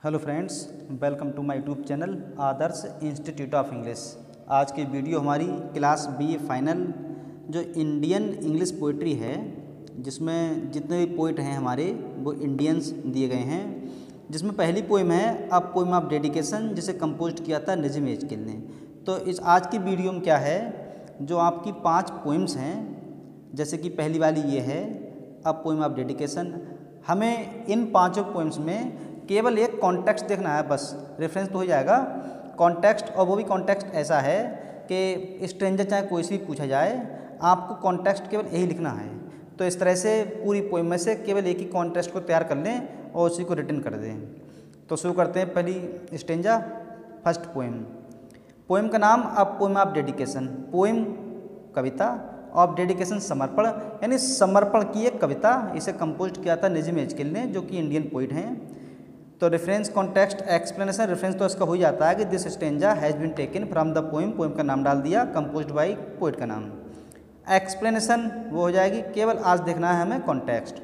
Hello friends, welcome to my YouTube channel Adarsh institute of English. आज की video हमारी class B final जो Indian English poetry है, जिसमें जितने भी पोइट हैं हमारे वो इंडियंस दिए गए हैं। जिसमें पहली पोइम है अ पोइम ऑफ डेडिकेशन, जिसे कंपोज किया था नजीम एजकिल ने। तो इस आज की वीडियो में क्या है, जो आपकी 5 पोइम्स हैं, जैसे कि पहली वाली ये है अ पोइम ऑफ डेडिकेशन। हमें इन 5 पोइम्स में केवल एक कॉन्टेक्स्ट देखना है, बस रेफरेंस तो हो जाएगा कॉन्टेक्स्ट। और वो भी कॉन्टेक्स्ट ऐसा है कि स्ट्रेंजर चाहे कोई से भी पूछा जाए, आपको कॉन्टेक्स्ट केवल यही लिखना है। तो इस तरह से पूरी पोइम में से केवल एक ही कॉन्टेक्स्ट को तैयार कर लें और उसी को रिटर्न कर दें। तो शुरू करते हैं पहली स्ट्रेंजा, फर्स्ट पोइम। पोइम का नाम a poem of dedication. Poem Kavita, of dedication समर्पण, यानी समर्पण की एक कविता। इसे कंपोज किया था नजीम एजकिल ने, जो कि इंडियन पोइट हैं। तो रेफरेंस, कॉन्टेक्स्ट, एक्सप्लेनेशन, रेफरेंस तो इसका हो जाता है कि this stanza has been taken from the poem, poem का नाम डाल दिया, कंपोज्ड बाय पोइट का नाम। एक्सप्लेनेशन वो हो जाएगी, केवल आज देखना है हमें कॉन्टेक्स्ट।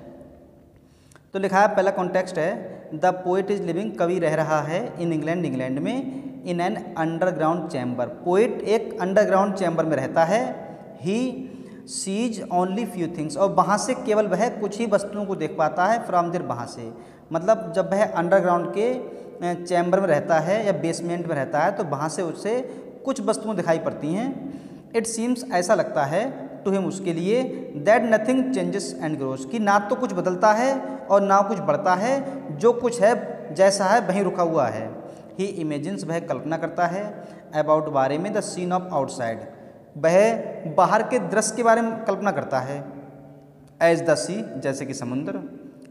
तो लिखा है, पहला कॉन्टेक्स्ट है द पोइट इज लिविंग, कवि रह रहा है इन इंग्लैंड, इंग्लैंड में, in an underground chamber. Poet एक अंडरग्राउंड चैम्बर में रहता है। He sees only few things, और वहाँ से केवल वह कुछ ही वस्तुओं को देख पाता है। फ्रॉम देयर, वहाँ से, मतलब जब वह अंडरग्राउंड के चैम्बर में रहता है या बेसमेंट में रहता है, तो वहाँ से उससे कुछ वस्तुएं दिखाई पड़ती हैं। इट सीम्स, ऐसा लगता है, टू हिम, उसके लिए, that nothing changes and grows, कि ना तो कुछ बदलता है और ना कुछ बढ़ता है, जो कुछ है जैसा है वहीं रुका हुआ है। ही इमेजिन्स, वह कल्पना करता है, अबाउट, बारे में, द सीन ऑफ आउटसाइड, वह बाहर के दृश्य के बारे में कल्पना करता है। एज द सी, जैसे कि समुद्र,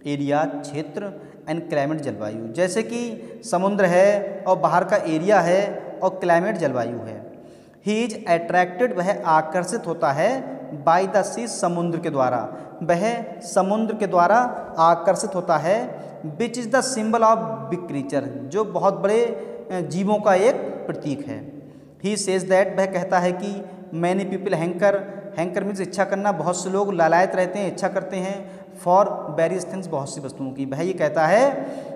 एरिया, क्षेत्र, एंड क्लाइमेट, जलवायु, जैसे कि समुद्र है और बाहर का एरिया है और क्लाइमेट, जलवायु है। ही इज अट्रैक्टेड, वह आकर्षित होता है, बाय द सी, समुद्र के द्वारा, वह समुद्र के द्वारा आकर्षित होता है। Which is the symbol of big creature, जो बहुत बड़े जीवों का एक प्रतीक है। ही सेज दैट, वह कहता है कि many people hanker, hanker means इच्छा करना, बहुत से लोग लालायत रहते हैं, इच्छा करते हैं, फॉर वेरियस थिंग्स, बहुत सी वस्तुओं की। वह ये कहता है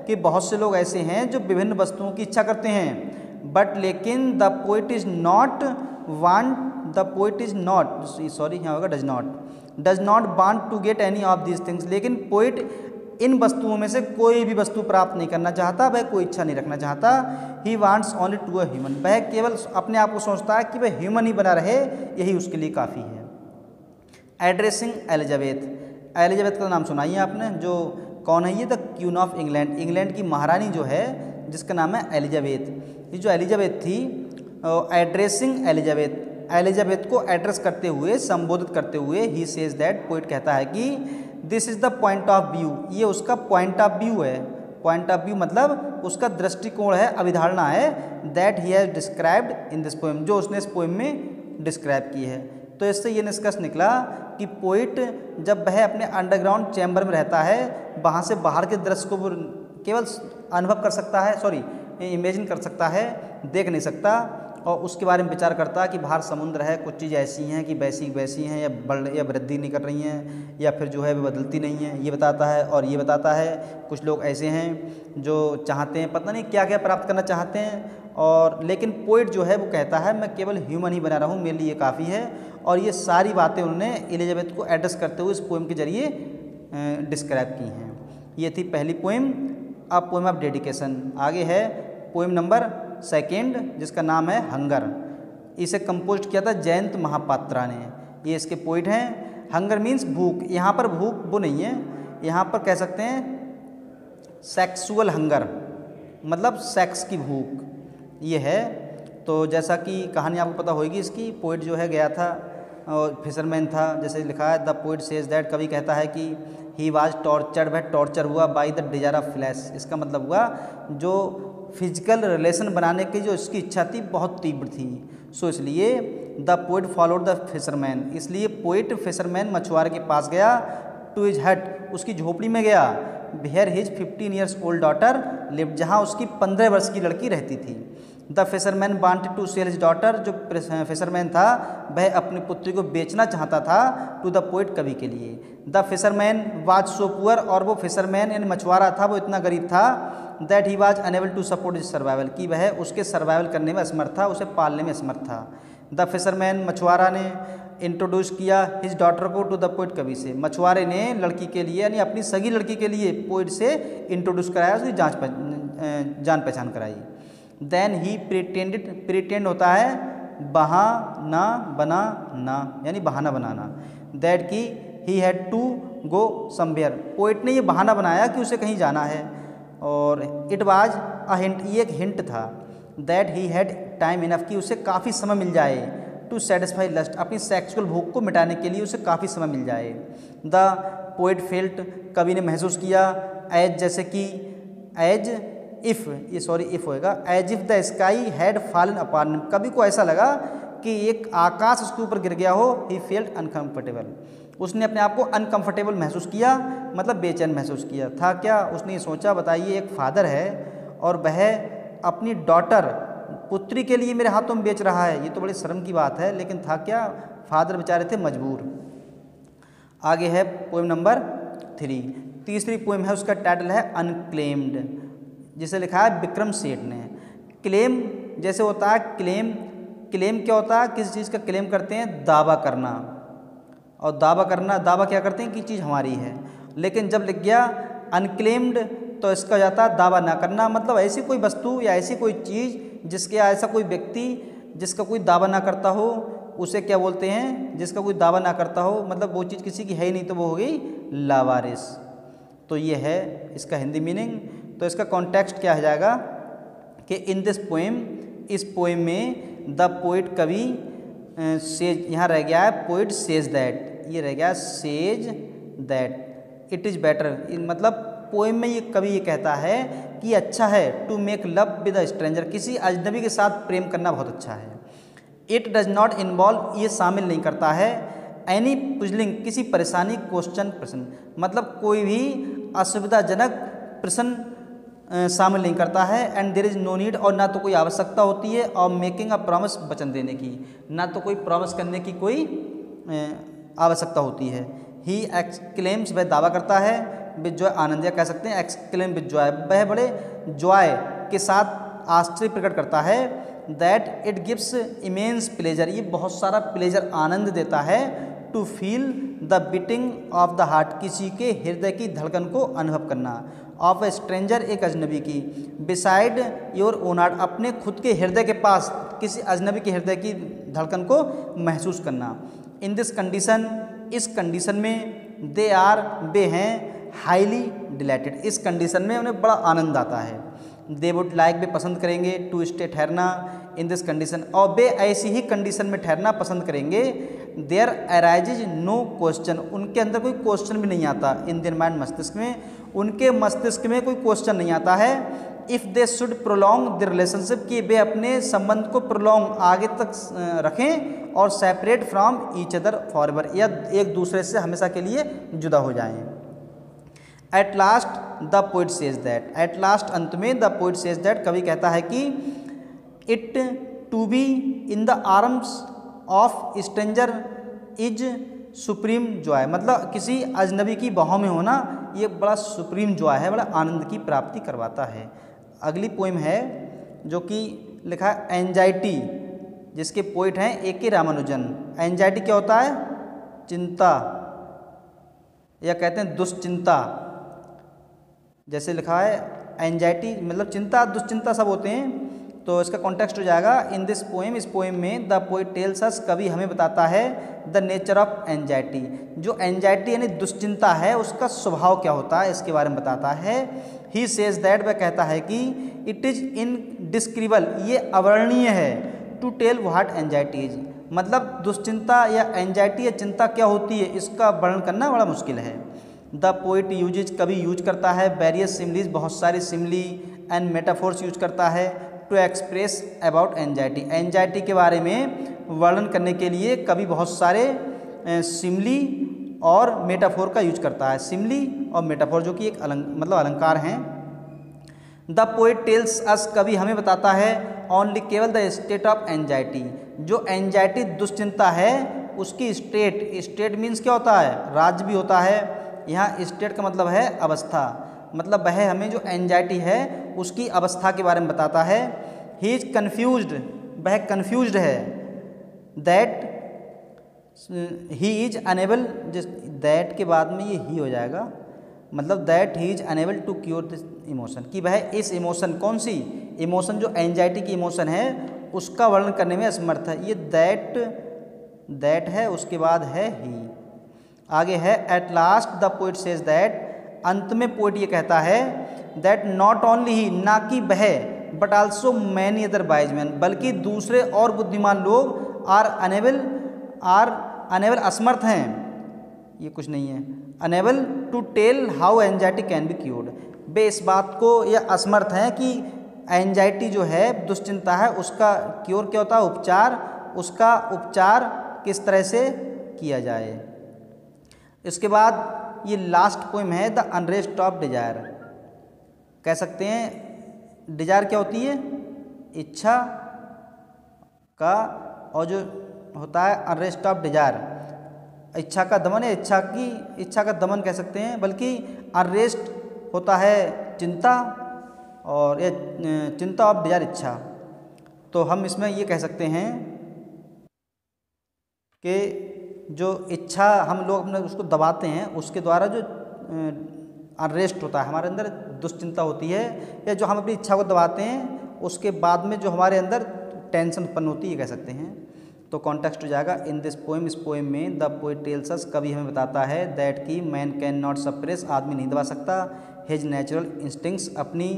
कि बहुत से लोग ऐसे हैं जो विभिन्न वस्तुओं की इच्छा करते हैं। बट लेकिन the poet is not want, the poet is not, sorry यहाँ होगा does not want to get any of these things, लेकिन पोइट इन वस्तुओं में से कोई भी वस्तु प्राप्त नहीं करना चाहता, वह कोई इच्छा नहीं रखना चाहता। He wants only to a human, वह केवल अपने आप को सोचता है कि वह ह्यूमन ही बना रहे, यही उसके लिए काफ़ी है। एड्रेसिंग एलिजाबेथ, एलिजाबेथ का नाम सुनाइए आपने, जो कौन है ये, the queen of England, England की महारानी जो है, जिसका नाम है एलिजाबेथ। ये जो एलिजाबेथ थी, एड्रेसिंग एलिजाबेथ, एलिजाबेथ को एड्रेस करते हुए, संबोधित करते हुए, ही सेज दैट, पोइट कहता है कि this is the point of view, ये उसका पॉइंट ऑफ व्यू है। पॉइंट ऑफ व्यू मतलब उसका दृष्टिकोण है, अभिधारणा है, that he has described in this poem, जो उसने इस पोएम में डिस्क्राइब की है। तो इससे ये निष्कर्ष निकला कि पोइट जब वह अपने अंडरग्राउंड चैम्बर में रहता है, वहाँ से बाहर के दृश्य को वो केवल अनुभव कर सकता है, सॉरी इमेजिन कर सकता है, देख नहीं सकता, और उसके बारे में विचार करता है कि बाहर समुद्र है, कुछ चीज़ ऐसी हैं कि वैसी वैसी हैं, या बढ़ या वृद्धि नहीं कर रही हैं, या फिर जो है वो बदलती नहीं है, ये बताता है। और ये बताता है कुछ लोग ऐसे हैं जो चाहते हैं, पता नहीं क्या क्या प्राप्त करना चाहते हैं, और लेकिन पोइट जो है वो कहता है मैं केवल ह्यूमन ही बना रहा हूँ, मेरे लिए काफ़ी है। और ये सारी बातें उन्होंने एलिजाबेथ को एड्रेस करते हुए इस पोएम के जरिए डिस्क्राइब की हैं। ये थी पहली poem, a poem of dedication. आगे है पोएम नंबर सेकेंड, जिसका नाम है हंगर। इसे कंपोज किया था जयंत महापात्रा ने, ये इसके पोइट हैं। हंगर मीन्स भूख, यहाँ पर भूख वो नहीं है, यहाँ पर कह सकते हैं सेक्सुअल हंगर, मतलब सेक्स की भूख ये है। तो जैसा कि कहानी आपको पता होगी इसकी, पोइट जो है गया था और फिशरमैन था, जैसे लिखा है, द पोइट सेज दैट, कवि कहता है कि ही वाज टॉर्चर्ड, वह टॉर्चर हुआ, by the desire of flash, इसका मतलब हुआ जो फिजिकल रिलेशन बनाने की जो इसकी इच्छा थी बहुत तीव्र थी। सो इसलिए the poet followed the fisherman, इसलिए पोइट फिशरमैन मछुआरे के पास गया, टू हिज हट, उसकी झोपड़ी में गया, where his 15 years old daughter lived, जहाँ उसकी 15 वर्ष की लड़की रहती थी। The fisherman wanted to sell his daughter, जो फिशरमैन था वह अपनी पुत्री को बेचना चाहता था, टू द पोइट, कवि के लिए। The fisherman was so poor, और वो फिशरमैन यानी मछुआरा था, वो इतना गरीब था, that he was unable to support his survival, कि वह उसके सर्वाइवल करने में असमर्थ था, उसे पालने में असमर्थ था। द फिशरमैन, मछुआरा ने इंट्रोड्यूस किया हिज डॉटर को टू द पोइट, कवि से। मछुआरे ने लड़की के लिए यानी अपनी सगी लड़की के लिए पोइट से इंट्रोड्यूस कराया, उसकी जान पहचान कराई। देन ही प्रिटेंड होता है बहाना बनाना, यानी बहाना बनाना। दैट की he had to go somewhere, poet ने ये बहाना बनाया कि उसे कहीं जाना है। और इट वाज अ हिंट, ये एक हिंट था। That he had time enough, कि उसे काफ़ी समय मिल जाए। टू सेटिस्फाई लस्ट, अपनी सेक्सुअल भूख को मिटाने के लिए उसे काफ़ी समय मिल जाए। द पोइट फेल्ट, कवि ने महसूस किया, एज जैसे कि, एज इफ़, ये सॉरी इफ़ होएगा, as if the sky had fallen upon, कवि को ऐसा लगा कि एक आकाश उसके ऊपर गिर गया हो। ही फेल्ट अनकम्फर्टेबल, उसने अपने आप को अनकम्फर्टेबल महसूस किया, मतलब बेचैन महसूस किया था। क्या उसने सोचा, बताइए, एक फादर है और वह अपनी डॉटर, पुत्री के लिए मेरे हाथों में बेच रहा है, ये तो बड़ी शर्म की बात है। लेकिन था क्या, फादर बेचारे थे मजबूर। आगे है पोएम नंबर 3, तीसरी पोएम है, उसका टाइटल है अनक्लेम्ड, जिसे लिखा है विक्रम सेठ ने। क्लेम जैसे होता है क्लेम, क्लेम क्या होता है, किसी चीज़ का क्लेम करते हैं, दावा करना। और दावा करना, दावा क्या करते हैं कि चीज़ हमारी है। लेकिन जब लिख गया अनक्लेम्ड तो इसका जाता है दावा ना करना, मतलब ऐसी कोई वस्तु या ऐसी कोई चीज़ जिसके, ऐसा कोई व्यक्ति जिसका कोई दावा ना करता हो, उसे क्या बोलते हैं, जिसका कोई दावा ना करता हो, मतलब वो चीज़ किसी की है ही नहीं, तो वो हो गई लावारिस। तो ये है इसका हिंदी मीनिंग। तो इसका कॉन्टेक्स्ट क्या हो जाएगा कि इन दिस पोएम, इस पोएम में द पोइट, कवि सेज, यहाँ रह गया है पोइट सेज दैट, ये रह गया says that it is better, मतलब पोएम में ये कवि ये कहता है कि अच्छा है to make love with a stranger, किसी अजनबी के साथ प्रेम करना बहुत अच्छा है। इट डज नॉट इन्वॉल्व, ये शामिल नहीं करता है एनी पुजलिंग, किसी परेशानी, क्वेश्चन, प्रश्न, मतलब कोई भी असुविधाजनक प्रश्न शामिल नहीं करता है। And there is no need, और ना तो कोई आवश्यकता होती है, और मेकिंग अ प्रॉमिस, वचन देने की, ना तो कोई प्रॉमिस करने की कोई आवश्यकता होती है। ही एक्सक्लेम्स, वह दावा करता है, विद जॉय, आनंद, या कह सकते हैं एक्सक्लेम विद जॉय, वह बड़े जॉय के साथ आश्चर्य प्रकट करता है। That it gives immense pleasure, ये बहुत सारा प्लेजर, आनंद देता है। To feel the beating of the heart, किसी के हृदय की धड़कन को अनुभव करना। ऑफ ए स्ट्रेंजर, एक अजनबी की। बिसाइड योर ओन हार्ट, अपने खुद के हृदय के पास किसी अजनबी के हृदय की धड़कन को महसूस करना। इन दिस कंडीशन, इस कंडीशन में, दे आर, वे हैं, हाईली डिलाइटेड, इस कंडीशन में उन्हें बड़ा आनंद आता है। दे वुड लाइक, वे पसंद करेंगे, टू स्टे, ठहरना, इन दिस कंडीशन, और वे ऐसी ही कंडीशन में ठहरना पसंद करेंगे। देयर अराइजेज नो क्वेश्चन, उनके अंदर कोई क्वेश्चन भी नहीं आता। इन देयर माइंड, मस्तिष्क में, उनके मस्तिष्क में कोई क्वेश्चन नहीं आता है। If they should prolong the relationship, कि वे अपने संबंध को प्रोलॉन्ग, आगे तक रखें, और separate from each other forever, या एक दूसरे से हमेशा के लिए जुदा हो जाएं। At last the poet says that, at last, अंत में, द पोइट सेज दैट, कवि कहता है कि it to be in the arms of stranger is supreme joy, मतलब किसी अजनबी की बाहों में होना ये बड़ा सुप्रीम जॉय है, बड़ा आनंद की प्राप्ति करवाता है। अगली पोइम है जो कि लिखा है एंजाइटी, जिसके पोइट हैं A.K. रामानुजन। एंजाइटी क्या होता है, चिंता, या कहते हैं दुश्चिंता। जैसे लिखा है एंजाइटी मतलब चिंता, दुश्चिंता सब होते हैं। तो इसका कॉन्टेक्स्ट हो जाएगा इन दिस पोएम, इस पोएम में द पोएट टेल्स अस, कवि हमें बताता है द नेचर ऑफ एंजाइटी, जो एंजाइटी यानी दुश्चिंता है उसका स्वभाव क्या होता है इसके बारे में बताता है। ही सेज दैट, वह कहता है कि इट इज़ इनडिस्क्रिबल, ये अवर्णनीय है, to tell what anxiety is, मतलब दुश्चिंता या एंजाइटी या चिंता क्या होती है इसका वर्णन करना बड़ा मुश्किल है। द पोइट यूजेज, कवि यूज करता है वेरियस सिमलीज, बहुत सारी सिमली एंड मेटाफोर्स यूज करता है to express about anxiety, anxiety के बारे में वर्णन करने के लिए कवि बहुत सारे सिमली और मेटाफोर का यूज करता है। सिमली और मेटाफोर जो कि एक मतलब अलंकार हैं। द पोइट टेल्स अस, कवि हमें बताता है ओनली केवल द स्टेट ऑफ एंजाइटी, जो एंजाइटी दुश्चिंता है उसकी स्टेट, स्टेट मीन्स क्या होता है, राज्य भी होता है। यहाँ स्टेट का मतलब है अवस्था, मतलब वह हमें जो एंजाइटी है उसकी अवस्था के बारे में बताता है। ही इज कन्फ्यूज्ड, वह कन्फ्यूज्ड है। दैट ही इज अनेबल, जिस दैट के बाद में ये ही हो जाएगा, मतलब that he is unable to cure this emotion, कि वह इस इमोशन, कौन सी इमोशन, जो एंजाइटी की इमोशन है उसका वर्णन करने में असमर्थ है। ये दैट है, उसके बाद है ही। आगे है at last the poet says that, अंत में पोइट ये कहता है दैट नॉट ओनली ही, ना कि वह, but also many other wise man, बल्कि दूसरे और बुद्धिमान लोग आर अनेबल असमर्थ हैं, ये कुछ नहीं है, unable to tell how anxiety can be cured, वे इस बात को ये असमर्थ हैं कि एंजाइटी जो है, दुश्चिंता है, उसका क्योर क्या होता है, उपचार, उसका उपचार किस तरह से किया जाए। इसके बाद ये लास्ट पोइम है द अनरेस्ट ऑफ डिजायर। कह सकते हैं डिजायर क्या होती है, इच्छा का, और जो होता है अनरेस्ट ऑफ डिजायर, इच्छा का दमन, या इच्छा का दमन कह सकते हैं, बल्कि अनरेस्ट होता है चिंता, और ये चिंता ऑफ डिजायर इच्छा। तो हम इसमें ये कह सकते हैं कि जो इच्छा हम लोग अपने उसको दबाते हैं, उसके द्वारा जो अनरेस्ट होता है हमारे अंदर, दुश्चिंता होती है, या जो हम अपनी इच्छा को दबाते हैं उसके बाद में जो हमारे अंदर टेंशन उत्पन्न होती है, कह सकते हैं। तो कॉन्टेक्स्ट हो जाएगा इन दिस पोएम, इस पोएम में द पोएट टेल्स अस, कवि हमें बताता है दैट की मैन कैन नॉट सप्रेस, आदमी नहीं दबा सकता, हिज नेचुरल इंस्टिंक्ट्स, अपनी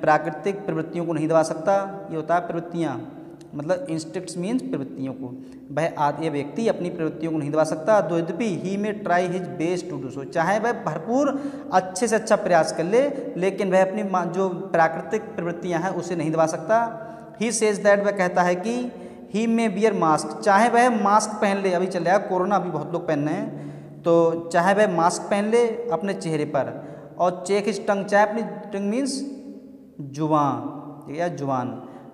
प्राकृतिक प्रवृत्तियों को नहीं दबा सकता। ये होता है प्रवृत्तियाँ, मतलब इंस्टिंक्ट्स मीन्स प्रवृत्तियों को, वह ये व्यक्ति अपनी प्रवृत्तियों को नहीं दबा सकता। दो यद्यपि he may try his best to do so, चाहे वह भरपूर अच्छे से अच्छा प्रयास कर ले, लेकिन वह अपनी जो प्राकृतिक प्रवृत्तियां हैं उसे नहीं दबा सकता। ही सेज दैट, वह कहता है कि ही में बियर मास्क, चाहे वह मास्क पहन ले, अभी चल रहा है कोरोना, अभी बहुत लोग पहन रहे हैं, तो चाहे वह मास्क पहन ले अपने चेहरे पर, और चेक हिज टंग, चाहे अपनी टंग मीन्स जुबान या जुबान,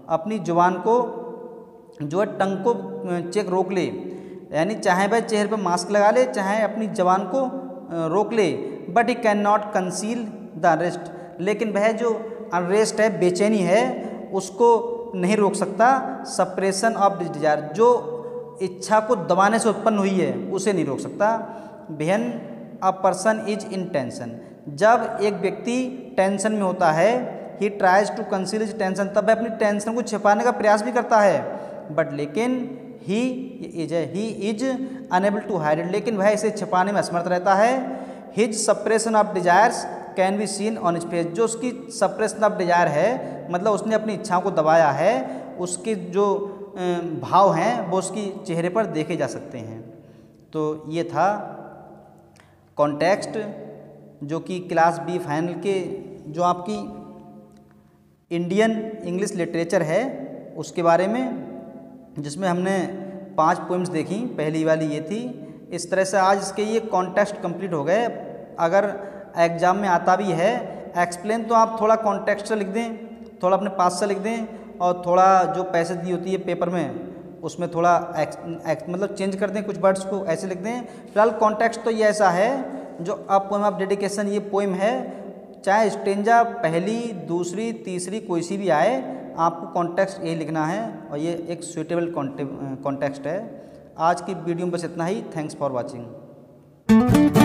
अपनी जुबान को जो है टंग को चेक रोक ले, यानी चाहे वह चेहरे पर मास्क लगा ले, चाहे अपनी जबान को रोक ले, but he can not conceal the unrest, लेकिन वह जो अनरेस्ट है, बेचैनी है, उसको नहीं रोक सकता। सप्रेशन ऑफ डिजायर, जो इच्छा को दबाने से उत्पन्न हुई है उसे नहीं रोक सकता। When a person is in tension, जब एक व्यक्ति टेंशन में होता है, he tries to conceal his tension, तब वह अपनी टेंशन को छिपाने का प्रयास भी करता है, बट लेकिन he is unable to hide it, लेकिन वह इसे छिपाने में असमर्थ रहता है। His suppression of desires can be seen on his face, जो उसकी सप्रेशन ऑफ डिजायर है, मतलब उसने अपनी इच्छाओं को दबाया है, उसके जो भाव हैं वो उसकी चेहरे पर देखे जा सकते हैं। तो ये था कॉन्टेक्स्ट, जो कि क्लास बी फाइनल के जो आपकी इंडियन इंग्लिश लिटरेचर है उसके बारे में, जिसमें हमने 5 पोइम्स देखी, पहली वाली ये थी। इस तरह से आज इसके ये कॉन्टेक्स्ट कंप्लीट हो गए। अगर एग्ज़ाम में आता भी है एक्सप्लेन, तो आप थोड़ा कॉन्टेक्स्ट से लिख दें, थोड़ा अपने पास से लिख दें, और थोड़ा जो पैसे दी होती है पेपर में उसमें थोड़ा मतलब चेंज कर दें, कुछ वर्ड्स को ऐसे लिख दें। फिलहाल कॉन्टेक्स्ट तो ये ऐसा है, जो अब पोएम ऑफ डेडिकेशन ये पोएम है, चाहे स्टेंजा पहली, दूसरी, तीसरी कोई सी भी आए, आपको कॉन्टेक्स्ट यही लिखना है, और ये एक सुइटेबल कॉन्टेक्स्ट है। आज की वीडियो में बस इतना ही। Thanks for watching.